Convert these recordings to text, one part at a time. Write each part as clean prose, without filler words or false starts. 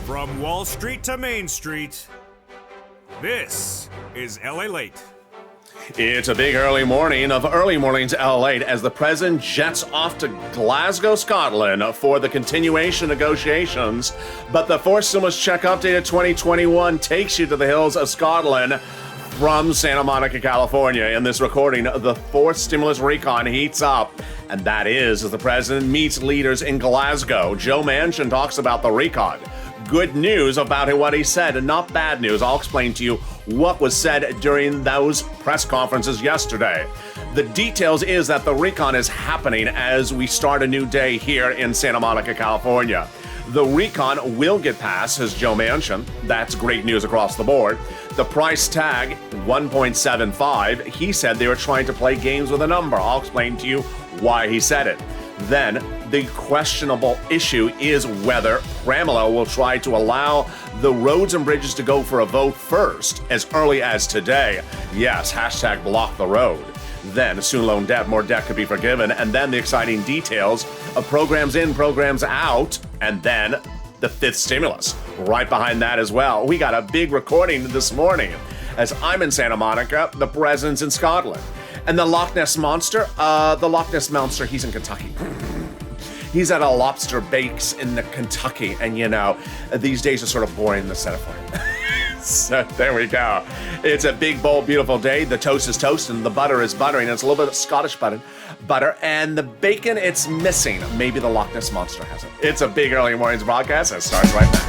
From Wall Street to Main Street, this is LALATE. It's a big early morning of early mornings LALATE as the president jets off to Glasgow, Scotland for the continuation negotiations. But the fourth stimulus check updated 2021 takes you to the hills of Scotland from Santa Monica, California. In this recording, the fourth stimulus recon heats up. And that is as the president meets leaders in Glasgow. Joe Manchin talks about the recon. Good news about what he said, and not bad news. I'll explain to you what was said during those press conferences yesterday. The details is that the recon is happening as we start a new day here in Santa Monica, California. The recon will get passed, says Joe Manchin. That's great news across the board. The price tag, 1.75. He said they were trying to play games with a number. I'll explain to you why he said it. Then, the questionable issue is whether Pramila will try to allow the roads and bridges to go for a vote first, as early as today. Yes, hashtag block the road. Then, student loan debt, more debt could be forgiven. And then the exciting details of programs in, programs out. And then the fifth stimulus. Right behind that as well. We got a big recording this morning. As I'm in Santa Monica, the president's in Scotland. And the Loch Ness Monster, he's in Kentucky. He's at a lobster bakes in Kentucky. And you know, these days are sort of boring to set it for him. So there we go. It's a big, bold, beautiful day. The toast is toast and the butter is buttering. It's a little bit of Scottish butter. And the bacon, it's missing. Maybe the Loch Ness Monster has it. It's a big early mornings broadcast that starts right now.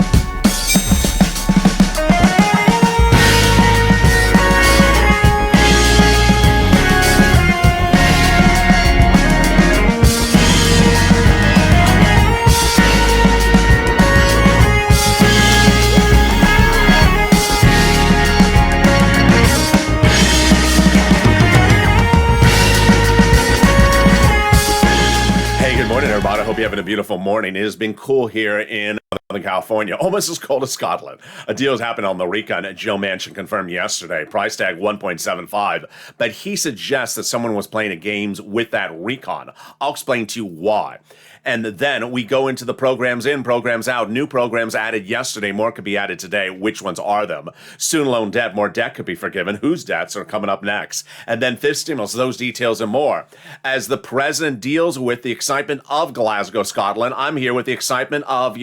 Everybody, I hope you're having a beautiful morning. It has been cool here in Southern California, almost as cold as Scotland. A deal has happened on the recon. Joe Manchin confirmed yesterday. Price tag 1.75, but he suggests that someone was playing games with that recon. I'll explain to you why. And then we go into the programs in, programs out. New programs added yesterday. More could be added today. Which ones are them? Student loan debt. More debt could be forgiven. Whose debts are coming up next? And then fifth stimulus. Those details and more. As the president deals with the excitement of Glasgow, Scotland, I'm here with the excitement of,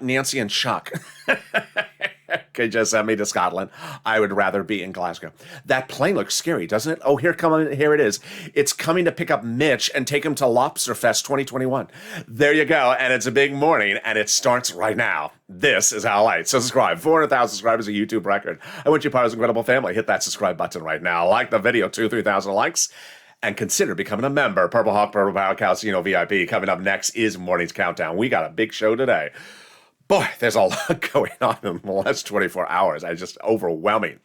Nancy and Chuck. Could just send me to Scotland. I would rather be in Glasgow. That plane looks scary, doesn't it? Oh, here it is. It's coming to pick up Mitch and take him to Lobster Fest 2021. There you go. And it's a big morning, and it starts right now. This is LALATE. Subscribe. 400,000 subscribers, a YouTube record. I want you part of this incredible family. Hit that subscribe button right now. Like the video, 2,000-3,000 likes. And consider becoming a member. Purple Hawk, Purple Power, Calcino VIP. Coming up next is Morning's Countdown. We got a big show today. Boy, there's a lot going on in the last 24 hours. It's just overwhelming.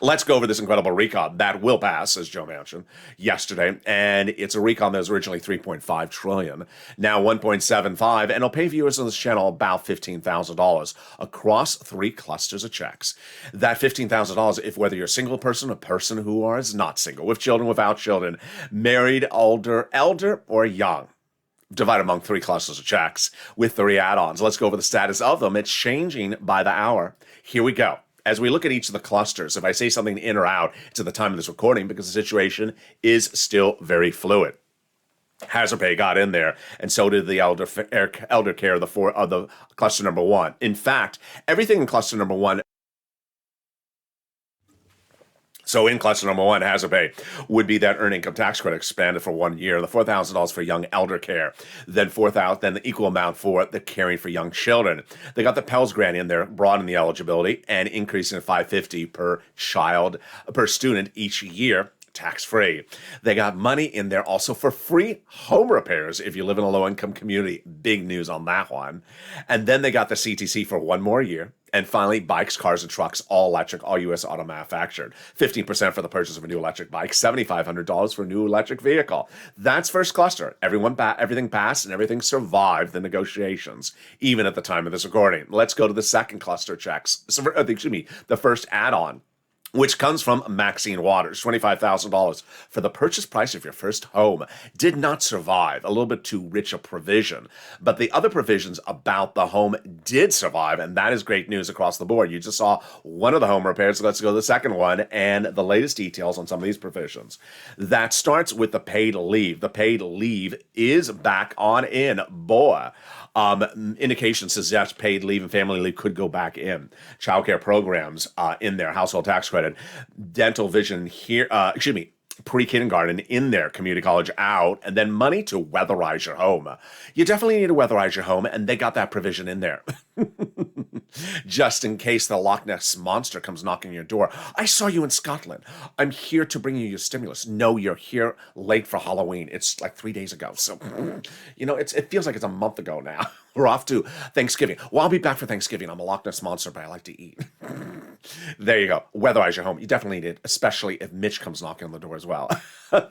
Let's go over this incredible recon that will pass, as Joe Manchin yesterday. And it's a recon that was originally $3.5 trillion, now $1.75, and it'll pay viewers on this channel about $15,000 across 3 clusters of checks. That $15,000, if whether you're a single person, a person who is not single, with children, without children, married, older, elder, or young. Divided among 3 clusters of checks with 3 add-ons. Let's go over the status of them. It's changing by the hour. Here we go. As we look at each of the clusters, if I say something in or out, it's at the time of this recording because the situation is still very fluid. Hazard pay got in there, and so did the elder care of the cluster number 1. In fact, everything in cluster number 1. So in cluster number 1, hazard pay would be that earned income tax credit expanded for 1 year, the $4,000 for young elder care, then the equal amount for the caring for young children. They got the Pell Grant in there, broadening the eligibility and increasing to $550 per student each year. Tax-free. They got money in there also for free home repairs if you live in a low-income community. Big news on that one. And then they got the CTC for 1 more year. And finally, bikes, cars, and trucks, all electric, all U.S. auto manufactured. 15% for the purchase of a new electric bike, $7,500 for a new electric vehicle. That's first cluster. Everything passed and everything survived the negotiations, even at the time of this recording. Let's go to the second cluster checks. The first add-on. which comes from Maxine Waters, $25,000 for the purchase price of your first home. Did not survive, a little bit too rich a provision. But the other provisions about the home did survive, and that is great news across the board. You just saw one of the home repairs, so let's go to the second one and the latest details on some of these provisions. That starts with the paid leave. The paid leave is back on in. Boy. Indications suggest paid leave and family leave could go back in. Childcare programs in there, household tax credit, dental vision here, pre-kindergarten in there, community college out, and then money to weatherize your home. You definitely need to weatherize your home, and they got that provision in there. Just in case the Loch Ness Monster comes knocking on your door. I saw you in Scotland. I'm here to bring you your stimulus. No, you're here late for Halloween. It's like 3 days ago. So, it feels like it's a month ago now. We're off to Thanksgiving. Well, I'll be back for Thanksgiving. I'm a Loch Ness Monster, but I like to eat. There you go. Weatherize your home. You definitely need it, especially if Mitch comes knocking on the door as well.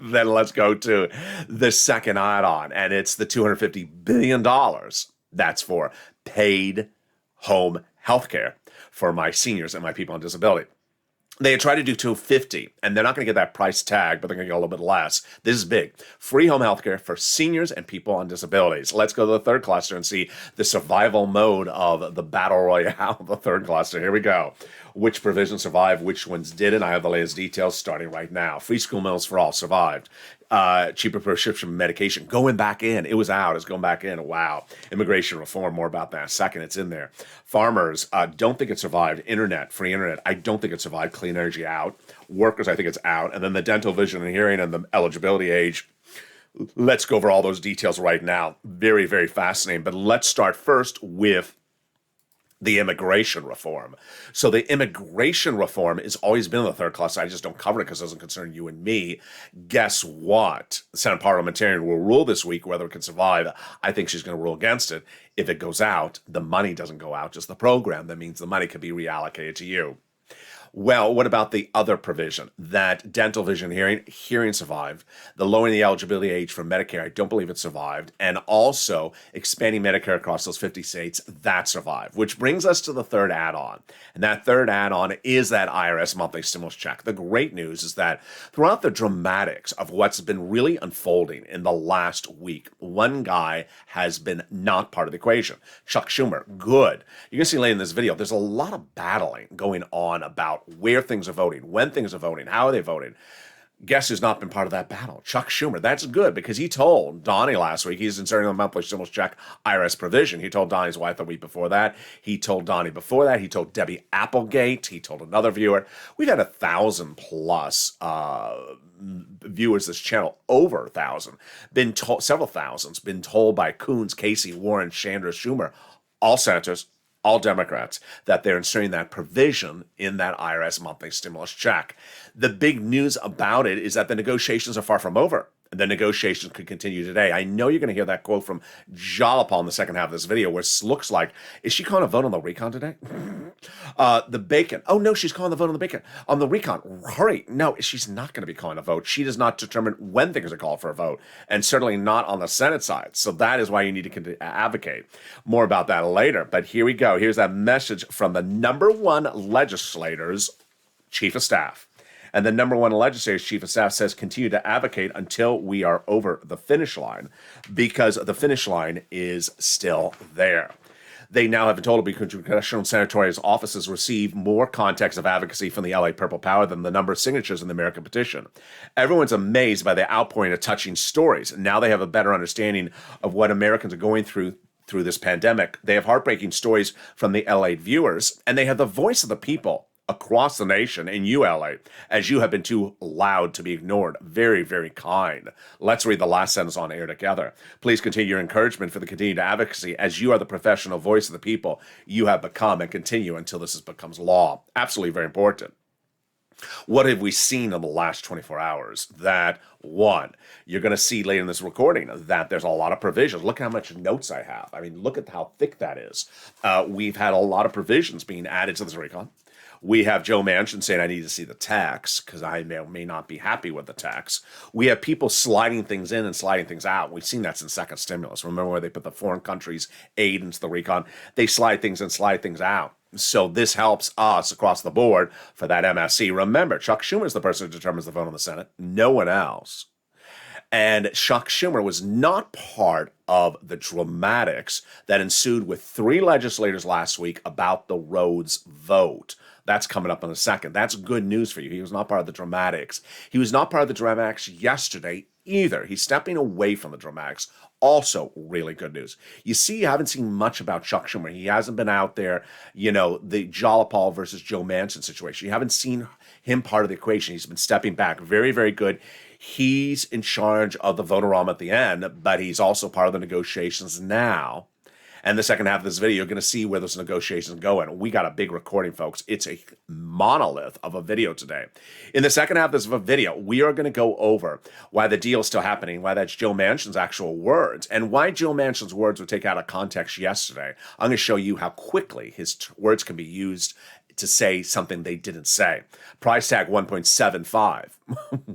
Then let's go to the second add-on, and it's the $250 billion. That's for paid home health care for my seniors and my people on disability. They had tried to do 250, and they're not going to get that price tag, but they're going to get a little bit less. This is big. Free home health care for seniors and people on disabilities. Let's go to the third cluster and see the survival mode of the battle royale of the third cluster. Here we go. Which provisions survived, which ones didn't. I have the latest details starting right now. Free school meals for all survived. Cheaper prescription medication going back in. It was out. It's going back in. Wow. Immigration reform. More about that in a second. It's in there. Farmers, don't think it survived. Internet, free internet. I don't think it survived. Clean energy out. Workers, I think it's out. And then the dental, vision, and hearing and the eligibility age. Let's go over all those details right now. Very, very fascinating. But let's start first with the immigration reform. So the immigration reform has always been in the third cluster. I just don't cover it because it doesn't concern you and me. Guess what? The Senate parliamentarian will rule this week whether it can survive. I think she's going to rule against it. If it goes out, the money doesn't go out, just the program. That means the money can be reallocated to you. Well, what about the other provision? That dental, vision, hearing survived. The lowering the eligibility age for Medicare, I don't believe it survived. And also expanding Medicare across those 50 states, that survived. Which brings us to the third add-on. And that third add-on is that IRS monthly stimulus check. The great news is that throughout the dramatics of what's been really unfolding in the last week, one guy has been not part of the equation. Chuck Schumer, good. You're going to see later in this video, there's a lot of battling going on about where things are voting, when things are voting, how are they voting. Guess who's not been part of that battle? Chuck Schumer. That's good because he told Donnie last week he's inserting the monthly stimulus check IRS provision. He told Donnie's wife the week before that. He told Donnie before that. He told Debbie Applegate. He told another viewer. We've had 1,000 plus viewers this channel, over 1,000. Been told, several thousands, been told by Coons, Casey, Warren, Chandra, Schumer, all senators, all Democrats, that they're inserting that provision in that IRS monthly stimulus check. The big news about it is that the negotiations are far from over. The negotiations could continue today. I know you're going to hear that quote from Jalapal in the second half of this video, where it looks like, is she calling a vote on the recon today? The bacon. Oh, no, she's calling the vote on the bacon. On the recon. Hurry. No, she's not going to be calling a vote. She does not determine when things are called for a vote, and certainly not on the Senate side. So that is why you need to advocate. More about that later. But here we go. Here's that message from the number one legislator's chief of staff. And the number one legislator's chief of staff says continue to advocate until we are over the finish line, because the finish line is still there. They now have been told because congressional and senatorial offices receive more context of advocacy from the LA Purple Power than the number of signatures in the American petition. Everyone's amazed by the outpouring of touching stories. Now they have a better understanding of what Americans are going through this pandemic. They have heartbreaking stories from the LA viewers, and they have the voice of the people across the nation in ULA, as you have been too loud to be ignored. Very, very kind. Let's read the last sentence on air together. Please continue your encouragement for the continued advocacy, as you are the professional voice of the people you have become, and continue until this becomes law. Absolutely very important. What have we seen in the last 24 hours? That, one, you're going to see later in this recording that there's a lot of provisions. Look how much notes I have. I mean, look at how thick that is. We've had a lot of provisions being added to this recon. We have Joe Manchin saying, I need to see the tax because I may not be happy with the tax. We have people sliding things in and sliding things out. We've seen that since second stimulus. Remember where they put the foreign countries' aid into the recon? They slide things in, slide things out. So this helps us across the board for that MSC. Remember, Chuck Schumer is the person who determines the vote in the Senate, no one else. And Chuck Schumer was not part of the dramatics that ensued with 3 legislators last week about the roads vote. That's coming up in a second. That's good news for you. He was not part of the dramatics. He was not part of the dramatics yesterday either. He's stepping away from the dramatics. Also, really good news. You see, you haven't seen much about Chuck Schumer. He hasn't been out there, the Jalopal versus Joe Manchin situation. You haven't seen him part of the equation. He's been stepping back. Very, very good. He's in charge of the vote-a-rom at the end, but he's also part of the negotiations now. And the second half of this video, you're going to see where those negotiations go. And we got a big recording, folks. It's a monolith of a video today. In the second half of this video, we are going to go over why the deal is still happening, why that's Joe Manchin's actual words, and why Joe Manchin's words were taken out of context yesterday. I'm going to show you how quickly his words can be used to say something they didn't say. Price tag 1.75.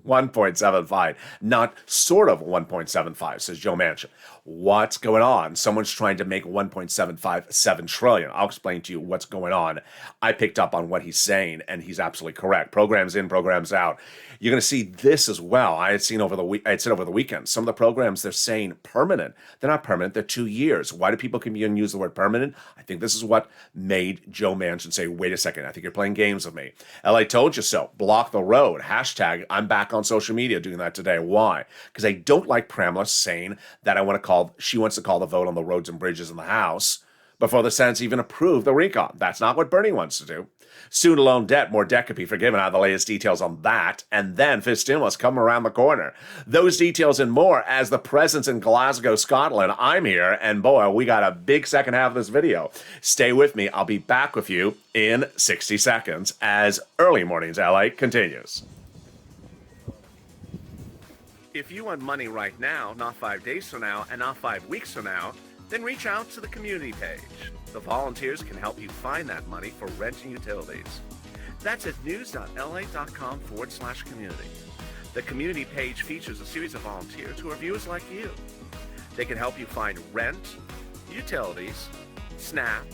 1.75. Not sort of 1.75, says Joe Manchin. What's going on? Someone's trying to make 1.75 $7 trillion. I'll explain to you what's going on. I picked up on what he's saying, and he's absolutely correct. Programs in, programs out. You're going to see this as well. I had said over the weekend. Some of the programs they're saying permanent. They're not permanent. They're 2 years. Why do people even use the word permanent? I think this is what made Joe Manchin say, wait a second, I think you're playing games with me. LA told you so. Block the road. Hashtag, I'm back on social media doing that today. Why? Because I don't like Pramla saying that she wants to call the vote on the roads and bridges in the House before the Senate's even approved the recon. That's not what Bernie wants to do. Student loan debt, more debt could be forgiven. I have the latest details on that. And then fifth stimulus coming around the corner. Those details and more as the presence in Glasgow, Scotland. I'm here, and boy, we got a big second half of this video. Stay with me. I'll be back with you in 60 seconds as Early Mornings LA continues. If you want money right now, not 5 days from now, and not 5 weeks from now, then reach out to the community page. The volunteers can help you find that money for rent and utilities. That's at news.la.com/community. The community page features a series of volunteers who are viewers like you. They can help you find rent, utilities, SNAP,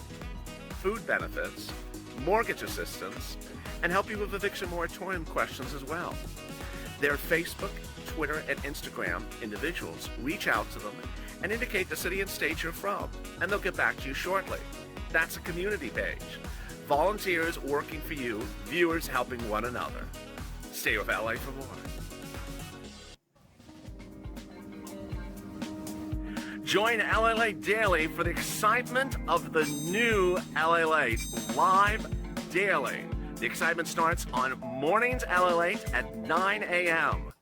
food benefits, mortgage assistance, and help you with eviction moratorium questions as well. Their Facebook, Twitter, and Instagram individuals reach out to them and indicate the city and state you're from, and they'll get back to you shortly. That's a community page. Volunteers working for you, viewers helping one another. Stay with LA for more. Join LALATE Daily for the excitement of the new LALATE live daily. The excitement starts on Mornings LALATE at 9 a.m.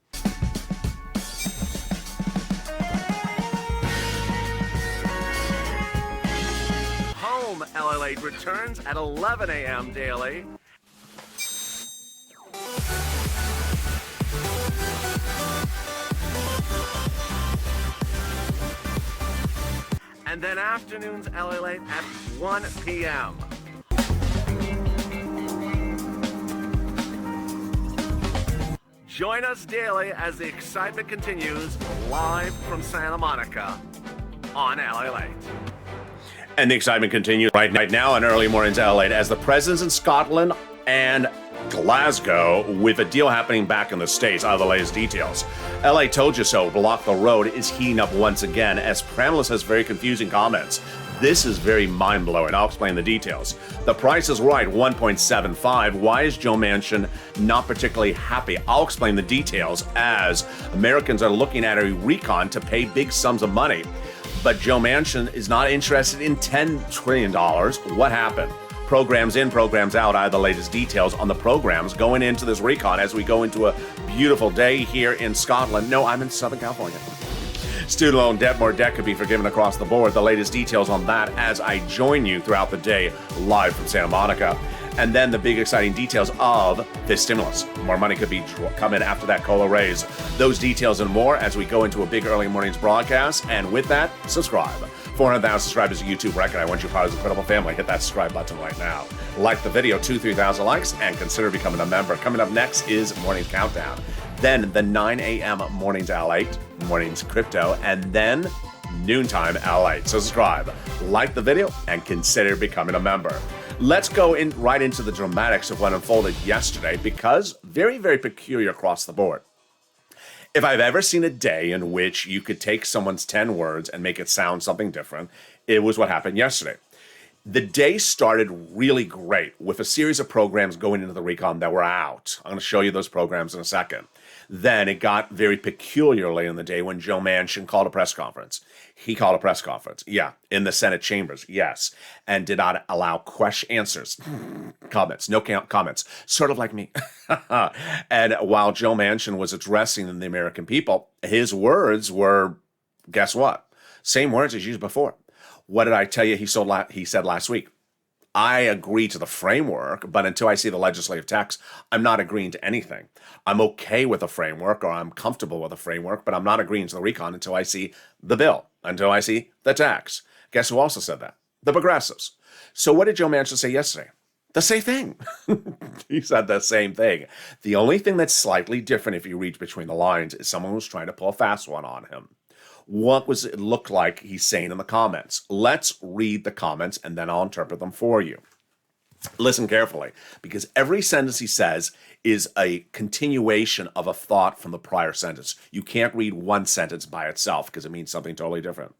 Home LALATE returns at 11 a.m. daily. And then afternoons LALATE at 1 p.m. Join us daily as the excitement continues live from Santa Monica on LALATE. And the excitement continues right now on Early Mornings LALATE as the presidents in Scotland and Glasgow with a deal happening back in the States. Out of the latest details. LA told you so. Block the road is heating up once again as Pramla says very confusing comments. This is very mind-blowing. I'll explain the details. The price is right, 1.75. Why is Joe Manchin not particularly happy? I'll explain the details as Americans are looking at a recon to pay big sums of money. But Joe Manchin is not interested in $10 trillion. What happened? Programs in, programs out. I have the latest details on the programs going into this recon as we go into a beautiful day here in Scotland. No, I'm in Southern California. Student loan debt, more debt could be forgiven across the board. The latest details on that as I join you throughout the day live from Santa Monica. And then the big exciting details of this stimulus. More money could be coming after that COLA raise. Those details and more as we go into a big early mornings broadcast. And with that, subscribe. 400,000 subscribers to YouTube record. I want you part of this incredible family. Hit that subscribe button right now. Like the video, 2,000-3,000 likes, and consider becoming a member. Coming up next is Morning Countdown. Then the 9 a.m. Mornings LALATE, Mornings Crypto, and then noontime LALATE. So subscribe, like the video, and consider becoming a member. Let's go right into the dramatics of what unfolded yesterday, because very, very peculiar across the board. If I've ever seen a day in which you could take someone's 10 words and make it sound something different, it was what happened yesterday. The day started really great with a series of programs going into the recon that were out. I'm going to show you those programs in a second. Then it got very peculiarly in the day when Joe Manchin called a press conference. He called a press conference, yeah, in the Senate chambers, yes, and did not allow answers, comments, no comments, sort of like me. And while Joe Manchin was addressing the American people, his words were, guess what? Same words as used before. What did I tell you he said last week? I agree to the framework, but until I see the legislative text, I'm not agreeing to anything. I'm okay with a framework, or I'm comfortable with a framework, but I'm not agreeing to the recon until I see the bill, until I see the text. Guess who also said that? The progressives. So what did Joe Manchin say yesterday? The same thing. He said the same thing. The only thing that's slightly different, if you read between the lines, is someone was trying to pull a fast one on him. What was it look like he's saying in the comments? Let's read the comments and then I'll interpret them for you. Listen carefully, because every sentence he says is a continuation of a thought from the prior sentence. You can't read one sentence by itself because it means something totally different.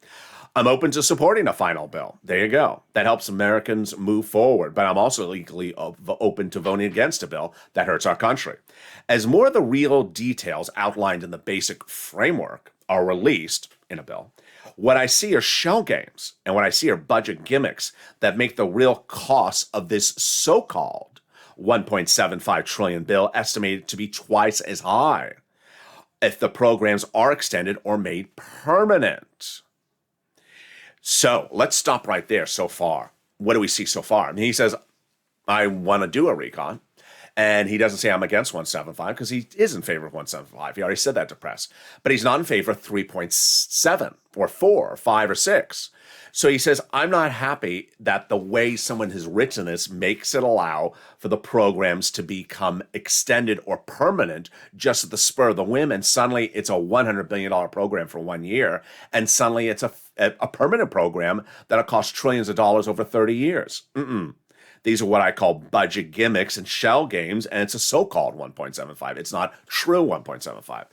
I'm open to supporting a final bill. There you go. That helps Americans move forward. But I'm also legally open to voting against a bill that hurts our country. As more of the real details outlined in the basic framework are released in a bill, what I see are shell games and what I see are budget gimmicks that make the real cost of this so-called $1.75 trillion bill estimated to be twice as high if the programs are extended or made permanent. So let's stop right there so far. What do we see so far? I mean, he says, I want to do a recon. And he doesn't say I'm against 175 because he is in favor of 175. He already said that to press. But he's not in favor of 3.7 or 4 or 5 or 6. So he says, I'm not happy that the way someone has written this makes it allow for the programs to become extended or permanent just at the spur of the whim. And suddenly it's a $100 billion program for 1 year. And suddenly it's a permanent program that'll cost trillions of dollars over 30 years. These are what I call budget gimmicks and shell games, and it's a so-called 1.75. It's not true 1.75.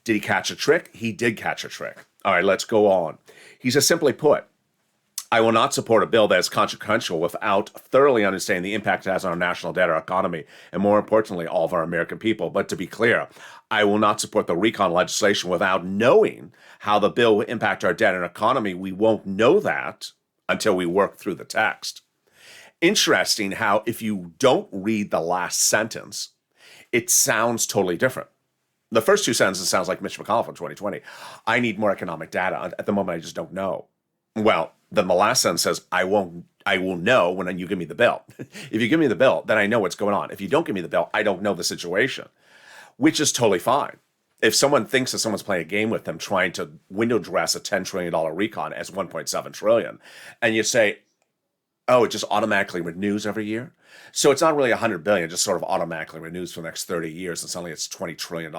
Did he catch a trick? He did catch a trick. All right, let's go on. He says, simply put, I will not support a bill that is consequential without thoroughly understanding the impact it has on our national debt, our economy, and more importantly, all of our American people. But to be clear, I will not support the recon legislation without knowing how the bill will impact our debt and economy. We won't know that until we work through the text. Interesting how if you don't read the last sentence, it sounds totally different. The first two sentences sounds like Mitch McConnell from 2020. I need more economic data. At the moment, I just don't know. Well, then the last sentence says, I will know when you give me the bill. If you give me the bill, then I know what's going on. If you don't give me the bill, I don't know the situation, which is totally fine. If someone thinks that someone's playing a game with them trying to window dress a $10 trillion recon as $1.7 trillion, and you say, oh, it just automatically renews every year. So it's not really $100 billion, just sort of automatically renews for the next 30 years, and suddenly it's $20 trillion.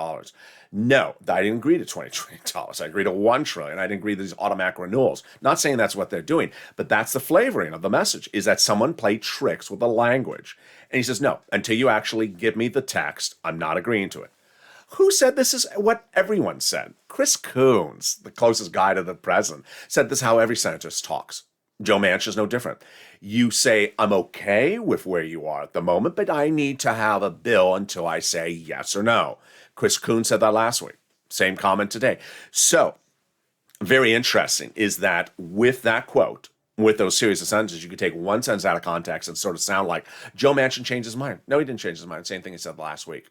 No, I didn't agree to $20 trillion. I agreed to $1 trillion. I didn't agree to these automatic renewals. Not saying that's what they're doing, but that's the flavoring of the message, is that someone played tricks with the language. And he says, no, until you actually give me the text, I'm not agreeing to it. Who said this is what everyone said? Chris Coons, the closest guy to the president, said this is how every senator talks. Joe Manchin is no different. You say, I'm okay with where you are at the moment, but I need to have a bill until I say yes or no. Chris Coons said that last week. Same comment today. So, very interesting is that with that quote, with those series of sentences, you could take one sentence out of context and sort of sound like Joe Manchin changed his mind. No, he didn't change his mind. Same thing he said last week.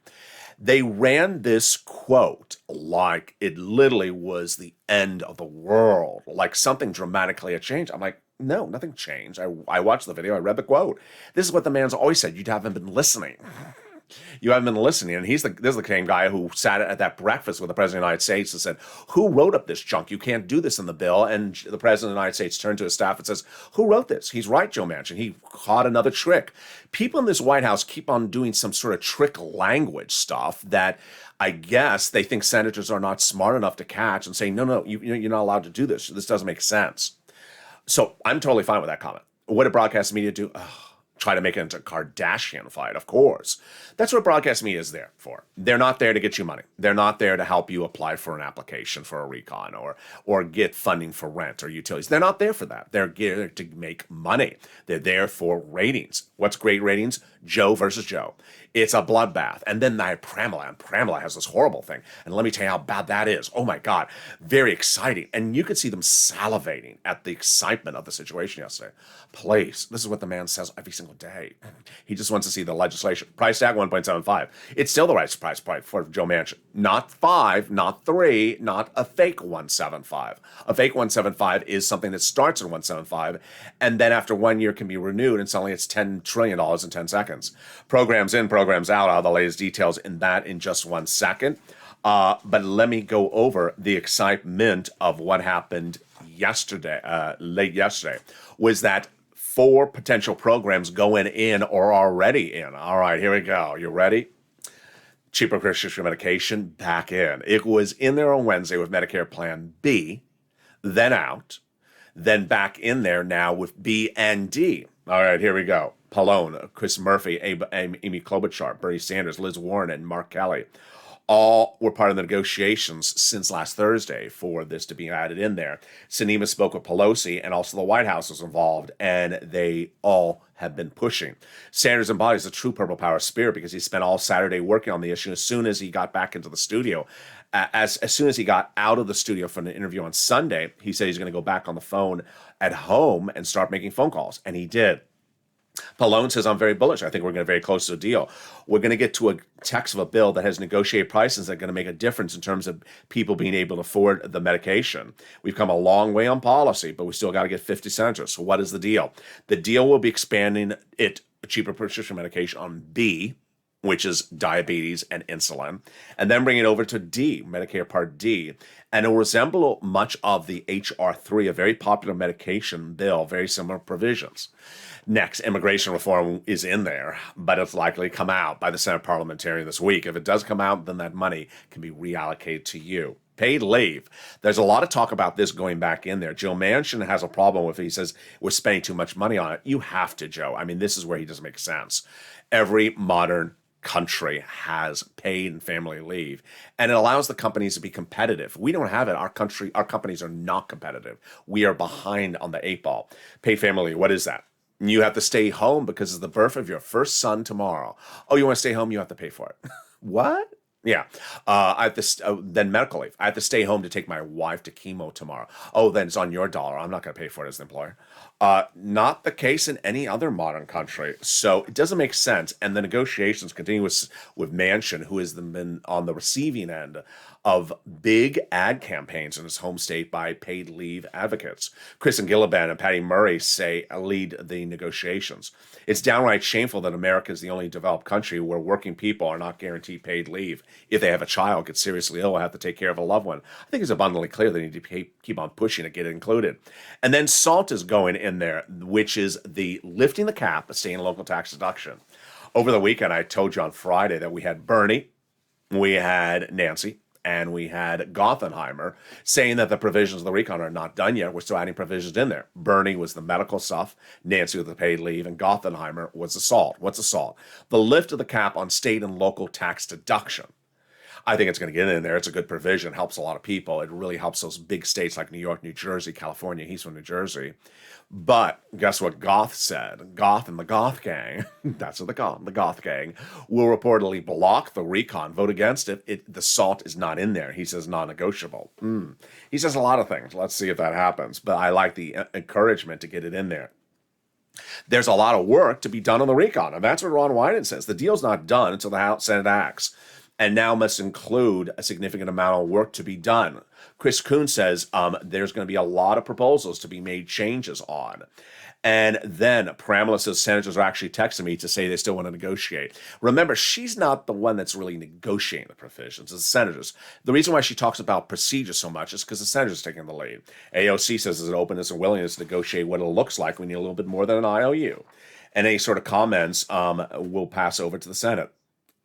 They ran this quote like it literally was the end of the world, like something dramatically had changed. I'm like, no, nothing changed. I watched the video. I read the quote. This is what the man's always said. You haven't been listening. You haven't been listening. And this is the same guy who sat at that breakfast with the President of the United States and said, who wrote up this junk? You can't do this in the bill. And the President of the United States turned to his staff and says, who wrote this? He's right, Joe Manchin. He caught another trick. People in this White House keep on doing some sort of trick language stuff that I guess they think senators are not smart enough to catch and say, no, you're not allowed to do this. This doesn't make sense. So I'm totally fine with that comment. What did broadcast media do? try to make it into a Kardashian fight, of course. That's what broadcast media is there for. They're not there to get you money. They're not there to help you apply for an application for a recon or get funding for rent or utilities. They're not there for that. They're there to make money. They're there for ratings. What's great ratings? Joe versus Joe. It's a bloodbath. And then I have Pramila, and Pramila has this horrible thing. And let me tell you how bad that is. Oh my God. Very exciting. And you could see them salivating at the excitement of the situation yesterday. Please, this is what the man says every single day. He just wants to see the legislation. Price tag 1.75. It's still the right price for Joe Manchin. Not 5, not 3, not a fake 175. A fake 175 is something that starts at 175 and then after 1 year can be renewed, and suddenly it's $10 trillion in 10 seconds. Programs in, programs out. I'll have the latest details in that in just 1 second. But let me go over the excitement of what happened yesterday, late yesterday, was that 4 potential programs going in or already in. All right, here we go. You ready? Cheaper prescription medication back in. It was in there on Wednesday with Medicare Plan B, then out, then back in there now with B and D. All right, here we go. Pallone, Chris Murphy, Amy Klobuchar, Bernie Sanders, Liz Warren, and Mark Kelly all were part of the negotiations since last Thursday for this to be added in there. Sinema spoke with Pelosi, and also the White House was involved, and they all have been pushing. Sanders embodies the true purple power spirit because he spent all Saturday working on the issue. As soon as he got back into the studio, as soon as he got out of the studio from the interview on Sunday, he said he's going to go back on the phone at home and start making phone calls, and he did. Pallone says, I'm very bullish. I think we're going to very close to a deal. We're going to get to a text of a bill that has negotiated prices that are going to make a difference in terms of people being able to afford the medication. We've come a long way on policy, but we still got to get 50 senators. So what is the deal? The deal will be expanding cheaper prescription medication on B, which is diabetes and insulin, and then bring it over to D, Medicare Part D, and it will resemble much of the HR3, a very popular medication bill, very similar provisions. Next, immigration reform is in there, but it's likely to come out by the Senate parliamentarian this week. If it does come out, then that money can be reallocated to you. Paid leave. There's a lot of talk about this going back in there. Joe Manchin has a problem with it. He says, we're spending too much money on it. You have to, Joe. I mean, this is where he doesn't make sense. Every modern country has paid and family leave, and it allows the companies to be competitive. We don't have it. Our companies are not competitive. We are behind on the 8 ball. Paid family leave, what is that? You have to stay home because of the birth of your first son tomorrow. Oh, you want to stay home? You have to pay for it. What? Yeah. I have to then medical leave. I have to stay home to take my wife to chemo tomorrow. Oh, then it's on your dollar. I'm not going to pay for it as an employer. Not the case in any other modern country. So it doesn't make sense. And the negotiations continue with Manchin, who has been on the receiving end of big ad campaigns in his home state by paid leave advocates. Kristen Gillibrand and Patty Murray lead the negotiations. It's downright shameful that America is the only developed country where working people are not guaranteed paid leave. If they have a child, get seriously ill, or have to take care of a loved one. I think it's abundantly clear they need to keep on pushing to get it included. And then SALT is going in there, which is the lifting the cap, staying local tax deduction. Over the weekend, I told you on Friday that we had Bernie, we had Nancy, and we had Gothenheimer saying that the provisions of the recon are not done yet. We're still adding provisions in there. Bernie was the medical stuff, Nancy with the paid leave, and Gothenheimer was the SALT. What's the SALT? The lift of the cap on state and local tax deduction. I think it's going to get in there. It's a good provision. It helps a lot of people. It really helps those big states like New York, New Jersey, California. He's from New Jersey. But guess what Goth said? Goth and the Goth gang, that's what the Goth gang, will reportedly block the recon, vote against it. The SALT is not in there. He says non-negotiable. He says a lot of things. Let's see if that happens. But I like the encouragement to get it in there. There's a lot of work to be done on the recon. And that's what Ron Wyden says. The deal's not done until the House Senate acts, and now must include a significant amount of work to be done. Chris Coons says there's going to be a lot of proposals to be made changes on. And then Pramila says senators are actually texting me to say they still want to negotiate. Remember, she's not the one that's really negotiating the provisions. It's the senators. The reason why she talks about procedure so much is because the senators are taking the lead. AOC says there's an openness and willingness to negotiate what it looks like. We need a little bit more than an IOU. And any sort of comments will pass over to the Senate.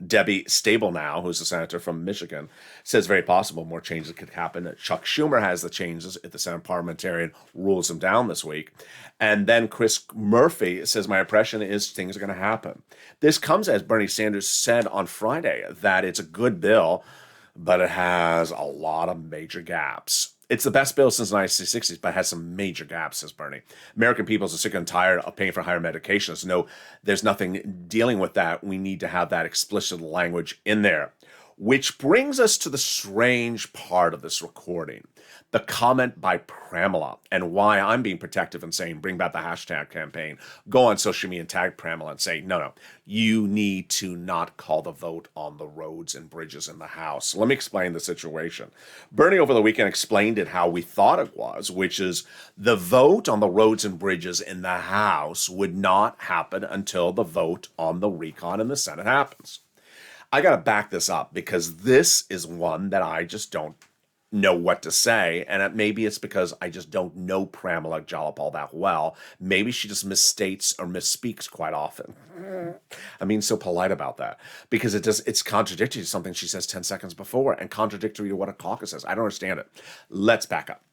Debbie Stabenow, who's a senator from Michigan, says very possible more changes could happen. Chuck Schumer has the changes if the Senate parliamentarian rules them down this week. And then Chris Murphy says, my impression is things are going to happen. This comes as Bernie Sanders said on Friday that it's a good bill, but it has a lot of major gaps. It's the best bill since the 1960s, but has some major gaps, says Bernie. American people are sick and tired of paying for higher medications. No, there's nothing dealing with that. We need to have that explicit language in there. Which brings us to the strange part of this recording, the comment by Pramila, and why I'm being protective and saying, bring back the hashtag campaign. Go on social media and tag Pramila and say, no, you need to not call the vote on the roads and bridges in the House. Let me explain the situation. Bernie over the weekend explained it how we thought it was, which is the vote on the roads and bridges in the House would not happen until the vote on the recon in the Senate happens. I got to back this up because this is one that I just don't know what to say. And maybe it's because I just don't know Pramila Jayapal that well. Maybe she just misstates or misspeaks quite often. I'm being so polite about that because it's contradictory to something she says 10 seconds before and contradictory to what a caucus says. I don't understand it. Let's back up.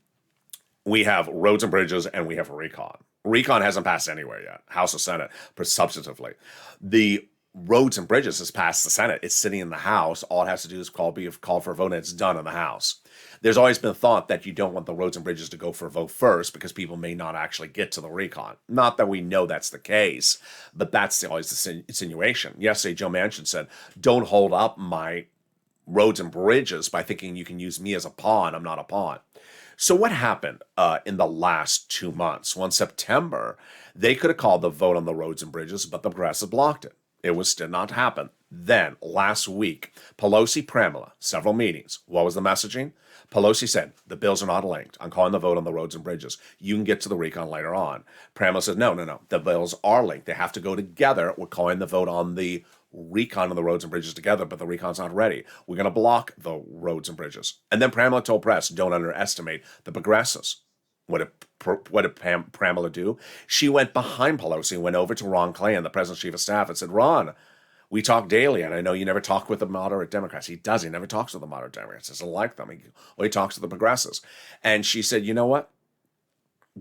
We have roads and bridges and we have recon. Recon hasn't passed anywhere yet, House or Senate, substantively. The roads and bridges has passed the Senate. It's sitting in the House. All it has to do is call for a vote, and it's done in the House. There's always been a thought that you don't want the roads and bridges to go for a vote first because people may not actually get to the recon. Not that we know that's the case, but that's always the insinuation. Yesterday, Joe Manchin said, don't hold up my roads and bridges by thinking you can use me as a pawn. I'm not a pawn. So what happened in the last 2 months? Well, in September, they could have called the vote on the roads and bridges, but the progressive blocked it. It did not happen. Then, last week, Pelosi, Pramila, several meetings. What was the messaging? Pelosi said, the bills are not linked. I'm calling the vote on the roads and bridges. You can get to the recon later on. Pramila said, no. The bills are linked. They have to go together. We're calling the vote on the recon and the roads and bridges together, but the recon's not ready. We're going to block the roads and bridges. And then Pramila told press, don't underestimate the progressives. What did Pramila do? She went behind Pelosi, went over to Ron Clay, the president's chief of staff, and said, Ron, we talk daily, and I know you never talk with the moderate Democrats. He does. He never talks with the moderate Democrats. He doesn't like them. He talks to the progressives. And she said, you know what?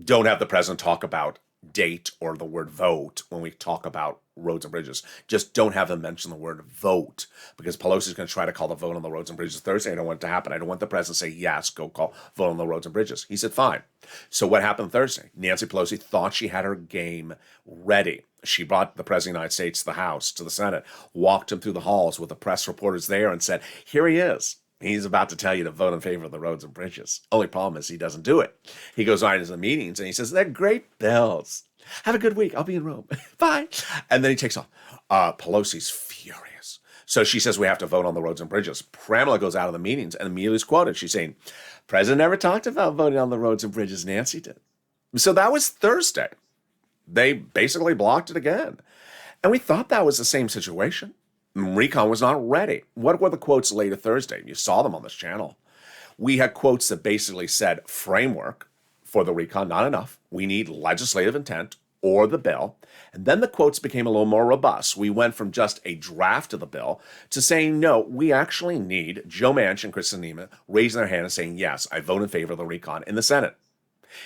Don't have the president talk about date or the word vote when we talk about roads and bridges. Just don't have them mention the word vote because Pelosi's going to try to call the vote on the roads and bridges Thursday. I don't want it to happen. I don't want the president to say, yes, go call vote on the roads and bridges. He said, fine. So what happened Thursday? Nancy Pelosi thought she had her game ready. She brought the president of the United States to the House, to the Senate, walked him through the halls with the press reporters there and said, here he is. He's about to tell you to vote in favor of the roads and bridges. Only problem is he doesn't do it. He goes on to the meetings and he says, they're great bills. Have a good week. I'll be in Rome. Bye. And then he takes off. Pelosi's furious. So she says we have to vote on the roads and bridges. Pramila goes out of the meetings and immediately is quoted. She's saying, President never talked about voting on the roads and bridges. Nancy did. So that was Thursday. They basically blocked it again. And we thought that was the same situation. Recon was not ready. What were the quotes later Thursday? You saw them on this channel. We had quotes that basically said framework for the recon, not enough. We need legislative intent or the bill. And then the quotes became a little more robust. We went from just a draft of the bill to saying, no, we actually need Joe Manchin and Kristen Sinema raising their hand and saying, yes, I vote in favor of the recon in the Senate.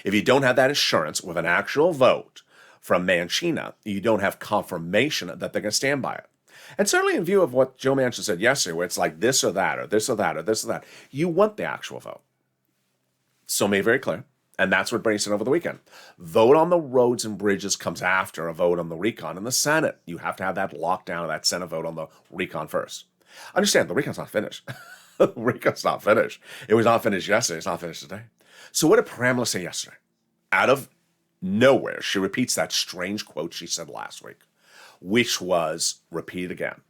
If you don't have that assurance with an actual vote from Manchin, you don't have confirmation that they're going to stand by it. And certainly in view of what Joe Manchin said yesterday, where it's like this or that, or this or that, or this or that, you want the actual vote. So made very clear. And that's what Bernie said over the weekend. Vote on the roads and bridges comes after a vote on the recon in the Senate. You have to have that lockdown of that Senate vote on the recon first. Understand, the recon's not finished. The recon's not finished. It was not finished yesterday. It's not finished today. So what did Pramila say yesterday? Out of nowhere, she repeats that strange quote she said last week, which was repeated again.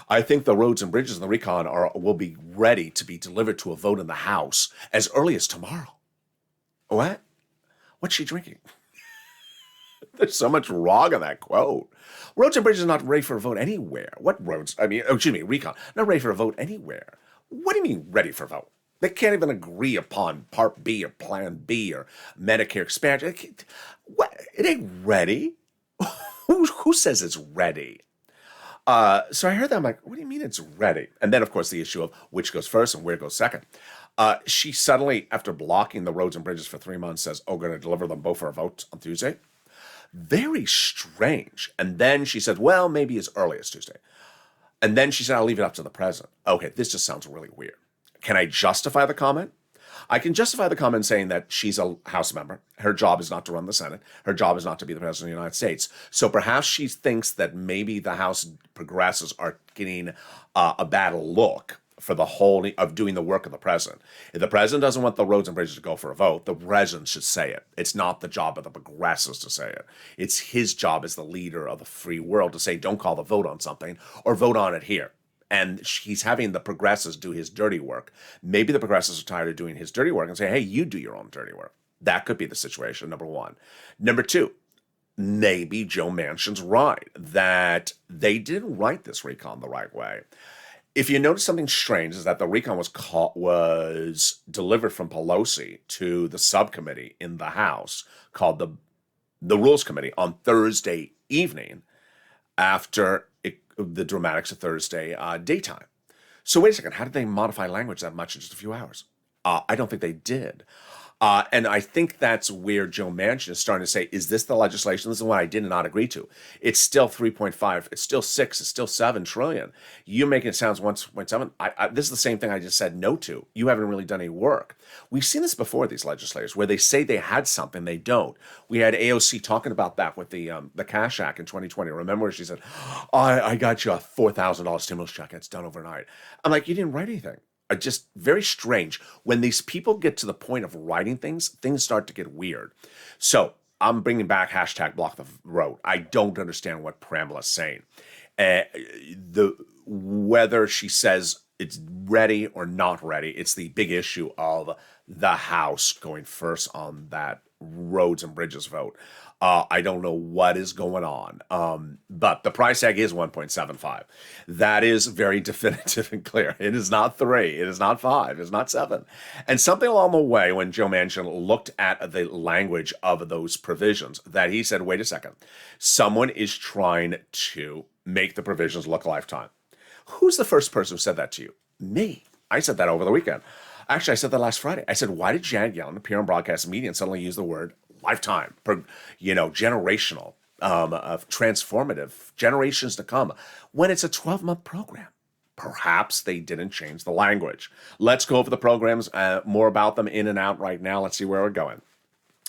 I think the roads and bridges and the recon will be ready to be delivered to a vote in the House as early as tomorrow. What? What's she drinking? There's so much wrong in that quote. Roads and bridges are not ready for a vote anywhere. What roads? Recon. Not ready for a vote anywhere. What do you mean ready for a vote? They can't even agree upon Part B or Plan B or Medicare expansion. What? It ain't ready. Who says it's ready? So I heard that. I'm like, what do you mean it's ready? And then, of course, the issue of which goes first and where goes second. She suddenly, after blocking the roads and bridges for 3 months, says, oh, going to deliver them both for a vote on Tuesday. Very strange. And then she said, well, maybe as early as Tuesday. And then she said, I'll leave it up to the president. Okay, this just sounds really weird. Can I justify the comment? I can justify the comment saying that she's a House member. Her job is not to run the Senate. Her job is not to be the president of the United States. So perhaps she thinks that maybe the House progressives are getting a bad look for the whole of doing the work of the president. If the president doesn't want the roads and bridges to go for a vote, the president should say it. It's not the job of the progressives to say it. It's his job as the leader of the free world to say, don't call the vote on something or vote on it here. And he's having the progressives do his dirty work. Maybe the progressives are tired of doing his dirty work and say, hey, you do your own dirty work. That could be the situation, number one. Number two, maybe Joe Manchin's right, that they didn't write this recon the right way. If you notice something strange is that the recon was delivered from Pelosi to the subcommittee in the House called the Rules Committee on Thursday evening after the dramatics of Thursday daytime. So wait a second, how did they modify language that much in just a few hours? I don't think they did. And I think that's where Joe Manchin is starting to say, is this the legislation? This is what I did not agree to. It's still 3.5. It's still 6. It's still 7 trillion. You're making it sound 1.7. This is the same thing I just said no to. You haven't really done any work. We've seen this before, these legislators, where they say they had something, they don't. We had AOC talking about that with the Cash Act in 2020. Remember where she said, I got you a $4,000 stimulus check. It's done overnight. I'm like, you didn't write anything. Just very strange. When these people get to the point of writing things start to get weird. So I'm bringing back hashtag block the road. I don't understand what Pramela's saying. Whether she says it's ready or not ready, it's the big issue of the House going first on that roads and bridges vote. I don't know what is going on, but the price tag is 1.75. That is very definitive and clear. It is not 3. It is not 5. It is not 7. And something along the way, when Joe Manchin looked at the language of those provisions, that he said, wait a second, someone is trying to make the provisions look lifetime. Who's the first person who said that to you? Me. I said that over the weekend. Actually, I said that last Friday. I said, why did Janet Yellen appear on broadcast media and suddenly use the word lifetime, generational, transformative, generations to come, when it's a 12-month program? Perhaps they didn't change the language. Let's go over the programs, more about them in and out right now. Let's see where we're going.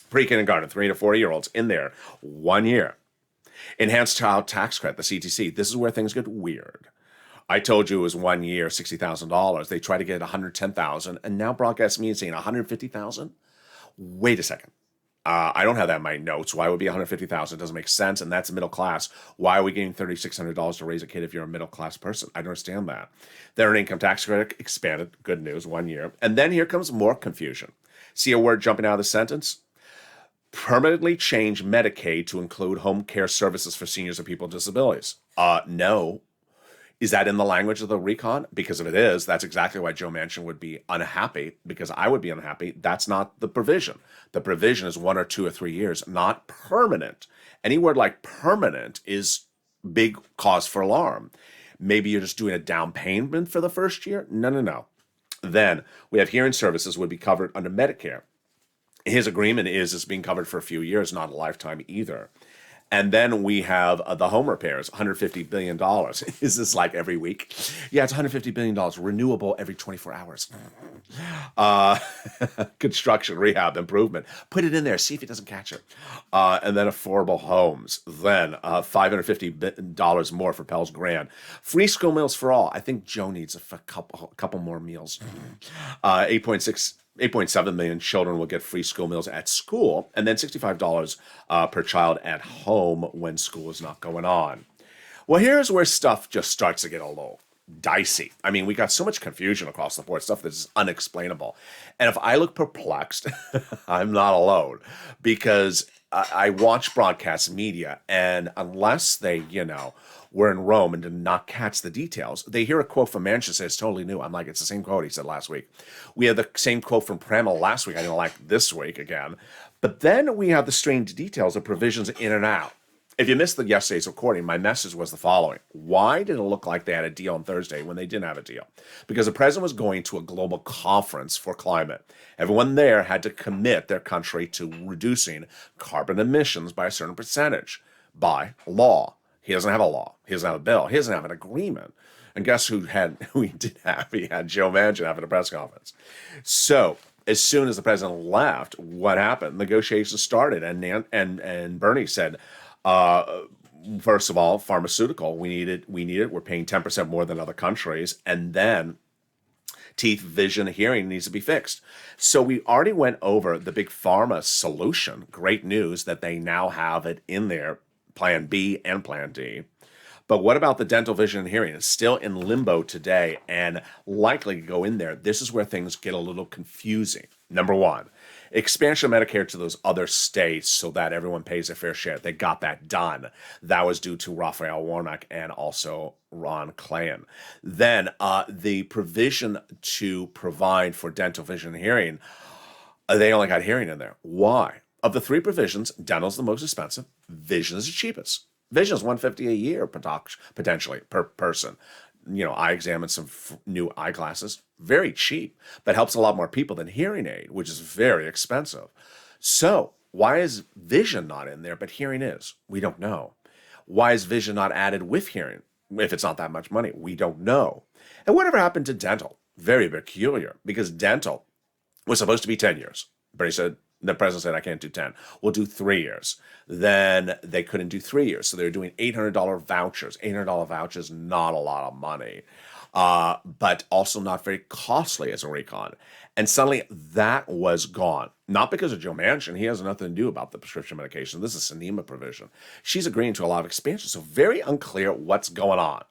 Pre-kindergarten, 3 to 4-year-olds in there, 1 year. Enhanced Child Tax Credit, the CTC. This is where things get weird. I told you it was 1 year, $60,000. They tried to get $110,000, and now broadcast media saying $150,000. Wait a second. I don't have that in my notes. Why would it be $150,000? It doesn't make sense, and that's middle class. Why are we getting $3,600 to raise a kid if you're a middle class person? I don't understand that. The earned income tax credit expanded. Good news, 1 year. And then here comes more confusion. See a word jumping out of the sentence? Permanently change Medicaid to include home care services for seniors and people with disabilities. No. Is that in the language of the recon? Because if it is, that's exactly why Joe Manchin would be unhappy, because I would be unhappy. That's not the provision. The provision is 1 or 2 or 3 years, not permanent. Any word like permanent is big cause for alarm. Maybe you're just doing a down payment for the first year? No. Then we have hearing services would be covered under Medicare. His agreement is it's being covered for a few years, not a lifetime either. And then we have the home repairs, $150 billion. Is this like every week? Yeah, it's $150 billion, renewable every 24 hours. Construction, rehab, improvement. Put it in there, see if it doesn't catch it. And then affordable homes. Then $550 more for Pell's Grand. Free school meals for all. I think Joe needs a couple more meals. 8.7 million children will get free school meals at school, and then $65 per child at home when school is not going on. Well, here's where stuff just starts to get a little dicey. I mean, we got so much confusion across the board, stuff that's unexplainable. And if I look perplexed, I'm not alone, because I watch broadcast media, and unless they, were in Rome and did not catch the details, they hear a quote from Manchin say it's totally new. I'm like, it's the same quote he said last week. We had the same quote from Pramela last week. I didn't like this week again. But then we have the strange details of provisions in and out. If you missed yesterday's recording, my message was the following. Why did it look like they had a deal on Thursday when they didn't have a deal? Because the president was going to a global conference for climate. Everyone there had to commit their country to reducing carbon emissions by a certain percentage by law. He doesn't have a law. He doesn't have a bill. He doesn't have an agreement. And guess who he did have? He had Joe Manchin having a press conference. So as soon as the president left, what happened? Negotiations started, and Bernie said, first of all, pharmaceutical, we need it. We're paying 10% more than other countries, and then teeth, vision, hearing needs to be fixed. So we already went over the big pharma solution. Great news that they now have it in there, Plan B and Plan D. But what about the dental, vision, and hearing? It's still in limbo today and likely to go in there. This is where things get a little confusing. Number one, expansion of Medicare to those other states so that everyone pays their fair share. They got that done. That was due to Raphael Warnock and also Ron Klain. Then the provision to provide for dental, vision, and hearing, they only got hearing in there. Why? Of the three provisions, dental's the most expensive. Vision is the cheapest. Vision is $150 a year potentially per person. I examined some new eyeglasses, very cheap, but helps a lot more people than hearing aid, which is very expensive. So why is vision not in there, but hearing is? We don't know. Why is vision not added with hearing? If it's not that much money, we don't know. And whatever happened to dental? Very peculiar, because dental was supposed to be 10 years. The president said, I can't do 10. We'll do 3 years. Then they couldn't do 3 years. So they were doing $800 vouchers. $800 vouchers, not a lot of money, but also not very costly as a recon. And suddenly that was gone. Not because of Joe Manchin. He has nothing to do about the prescription medication. This is a Sinema provision. She's agreeing to a lot of expansion. So very unclear what's going on.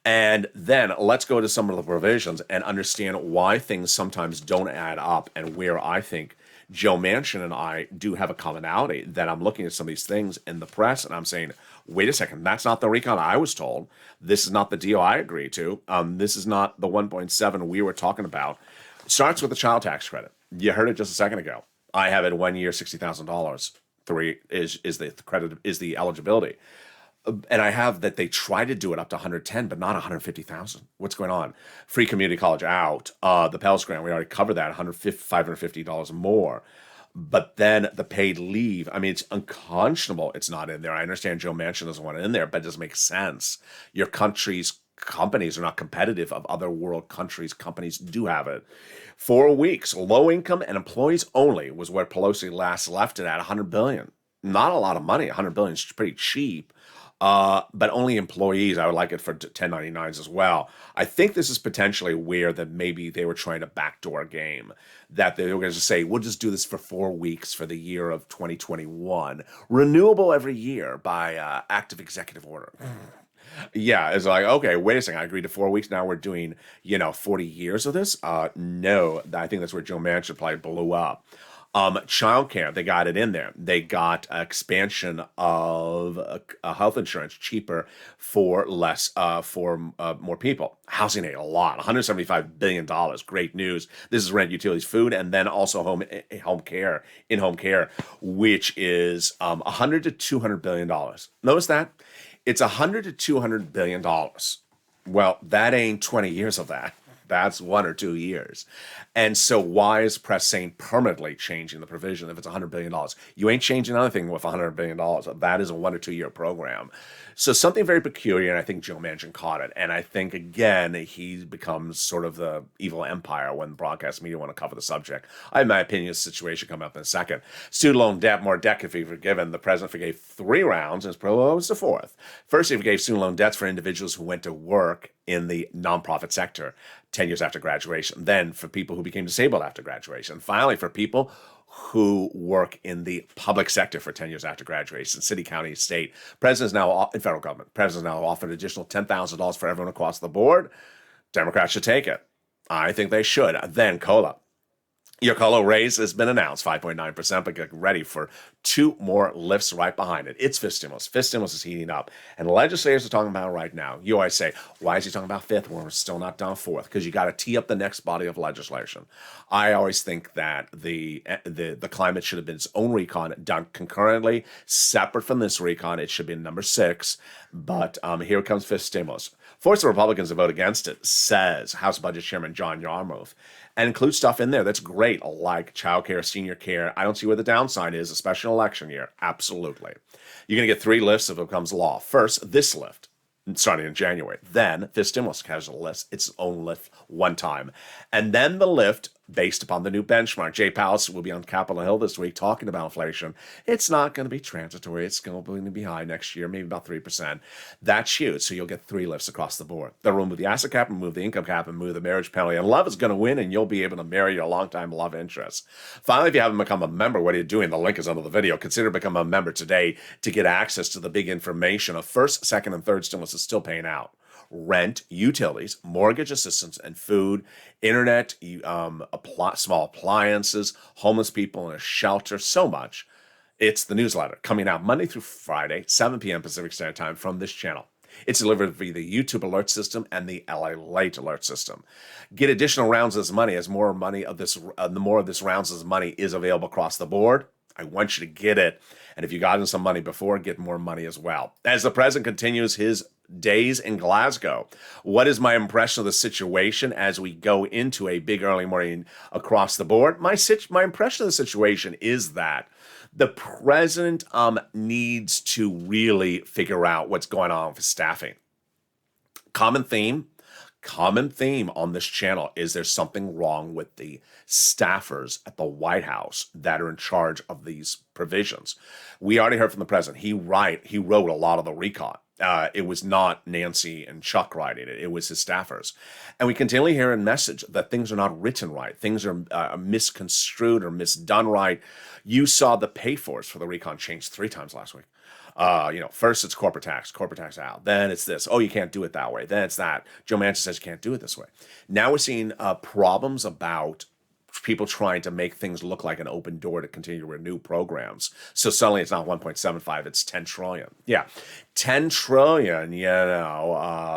And then let's go to some of the provisions and understand why things sometimes don't add up and where I think Joe Manchin and I do have a commonality, that I'm looking at some of these things in the press and I'm saying, wait a second, that's not the recon I was told. This is not the deal I agreed to. This is not the 1.7 we were talking about. It starts with the child tax credit. You heard it just a second ago. I have it 1 year, $60,000. 3 is the credit, is the eligibility. And I have that they try to do it up to 110, but not 150,000. What's going on? Free community college out. The Pell Grant, we already covered that, $550 more. But then the paid leave, it's unconscionable it's not in there. I understand Joe Manchin doesn't want it in there, but it doesn't make sense. Your country's companies are not competitive of other world countries. Companies do have it. 4 weeks, low income and employees only was where Pelosi last left it at $100 billion. Not a lot of money. $100 billion is pretty cheap. But only employees. I would like it for 1099s as well. I think this is potentially where that maybe they were trying to backdoor game, that they were going to say, we'll just do this for 4 weeks for the year of 2021, renewable every year by active executive order. Yeah, it's like, okay, wait a second, I agreed to 4 weeks. Now we're doing, 40 years of this? No, I think that's where Joe Manchin probably blew up. Childcare, they got it in there. They got expansion of health insurance cheaper for less, for more people. Housing aid, a lot, $175 billion. Great news. This is rent, utilities, food, and then also home care, in-home care, which is $100 to $200 billion. Notice that? It's $100 to $200 billion. Well, that ain't 20 years of that. That's 1 or 2 years. And so why is press saying permanently changing the provision if it's $100 billion? You ain't changing anything with $100 billion. That is a 1 or 2 year program. So something very peculiar, and I think Joe Manchin caught it. And I think, again, he becomes sort of the evil empire when the broadcast media want to cover the subject. I have my opinion of the situation coming up in a second. Student loan debt, more debt could be forgiven. The president forgave 3 rounds and has proposed the 4th. First, he forgave student loan debts for individuals who went to work in the nonprofit sector 10 years after graduation. Then for people who became disabled after graduation. Finally, for people who work in the public sector for 10 years after graduation, city, county, state. President's now in federal government. President's now offered an additional $10,000 for everyone across the board. Democrats should take it. I think they should. Then COLA. Your COLA raise has been announced, 5.9%, but get ready for 2 more lifts right behind it. It's fifth stimulus. Fifth stimulus is heating up. And legislators are talking about it right now. You always say, why is he talking about fifth when we're still not done fourth? Because you got to tee up the next body of legislation. I always think that the climate should have been its own recon done concurrently, separate from this recon. It should be number 6. But here comes fifth stimulus. Force the Republicans to vote against it, says House Budget Chairman John Yarmuth, and includes stuff in there that's great, like child care, senior care. I don't see where the downside is, especially in election year. Absolutely. You're going to get 3 lifts if it becomes law. First, this lift, starting in January. Then, fifth stimulus has a lift, its own lift one time. And then the lift based upon the new benchmark. Jay Powell will be on Capitol Hill this week talking about inflation. It's not going to be transitory. It's going to be high next year, maybe about 3%. That's huge. So you'll get 3 lifts across the board. They'll remove the asset cap, remove the income cap, and remove the marriage penalty. And love is going to win, and you'll be able to marry your longtime love interest. Finally, if you haven't become a member, what are you doing? The link is under the video. Consider becoming a member today to get access to the big information of first, second, and third stimulus is still paying out. Rent, utilities, mortgage assistance, and food, internet, small appliances, homeless people in a shelter, so much. It's the newsletter coming out Monday through Friday, 7 p.m. Pacific Standard Time from this channel. It's delivered via the YouTube alert system and the LALATE alert system. Get additional rounds of this money as more money of this, the more of this rounds of this money is available across the board. I want you to get it. And if you gotten some money before, get more money as well. As the president continues his days in Glasgow, what is my impression of the situation as we go into a big early morning across the board? My impression of the situation is that the president needs to really figure out what's going on with staffing. Common theme on this channel is there's something wrong with the staffers at the White House that are in charge of these provisions. We already heard from the president. He wrote a lot of the recon. It was not Nancy and Chuck writing it. It was his staffers. And we continually hear a message that things are not written right. Things are misconstrued or misdone right. You saw the pay-fors for the recon change 3 times last week. First it's corporate tax out. Then it's this. Oh, you can't do it that way. Then it's that. Joe Manchin says you can't do it this way. Now we're seeing problems about people trying to make things look like an open door to continue to renew programs. So suddenly it's not 1.75, it's 10 trillion. Yeah, 10 trillion,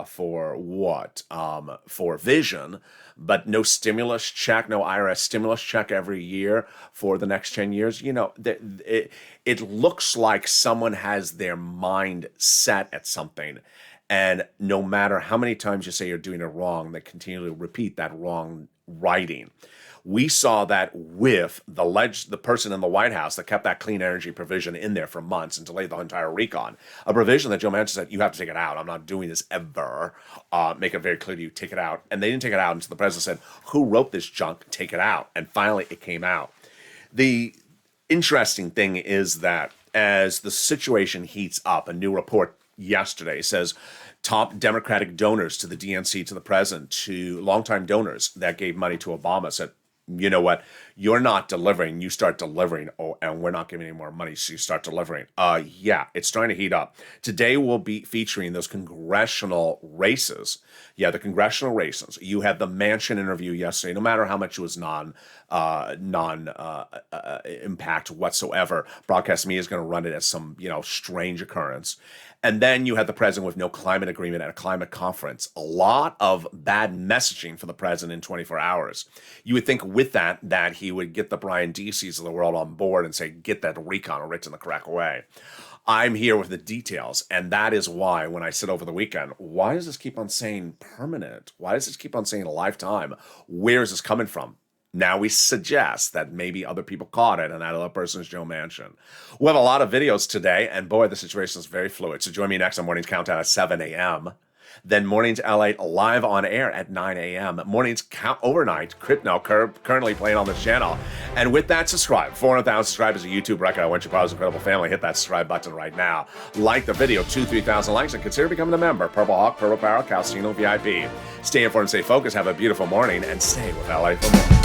for what? For vision, but no stimulus check, no IRS stimulus check every year for the next 10 years. It looks like someone has their mind set at something. And no matter how many times you say you're doing it wrong, they continually repeat that wrong writing. We saw that with the person in the White House that kept that clean energy provision in there for months and delayed the entire recon. A provision that Joe Manchin said, you have to take it out. I'm not doing this ever. Make it very clear to you, take it out. And they didn't take it out until the president said, who wrote this junk? Take it out. And finally, it came out. The interesting thing is that as the situation heats up, a new report yesterday says top Democratic donors to the DNC, to the president, to longtime donors that gave money to Obama said, you know what, you're not delivering, you start delivering. Oh, and we're not giving any more money, so you start delivering. Yeah, it's starting to heat up. Today we'll be featuring those congressional races. Yeah, the congressional races. You had the Manchin interview yesterday. No matter how much it was non impact whatsoever, broadcast media is going to run it as some strange occurrence. And then you had the president with no climate agreement at a climate conference. A lot of bad messaging for the president in 24 hours. You would think with that he would get the Brian Deeseys of the world on board and say, get that recon written the correct way. I'm here with the details, and that is why when I said over the weekend, why does this keep on saying permanent? Why does this keep on saying a lifetime? Where is this coming from? Now we suggest that maybe other people caught it, and that other person is Joe Manchin. We have a lot of videos today, and boy, the situation is very fluid. So join me next on Morning's Countdown at 7 a.m. Then Mornings LA live on air at 9 a.m. Mornings overnight, currently playing on this channel. And with that, subscribe. 400,000 subscribers, a YouTube record. I want you part of this incredible family. Hit that subscribe button right now. Like the video, 2,000-3,000 likes, and consider becoming a member. Purple Hawk, Purple Barrel, Calcino VIP. Stay informed, stay focused, have a beautiful morning, and stay with LA for more.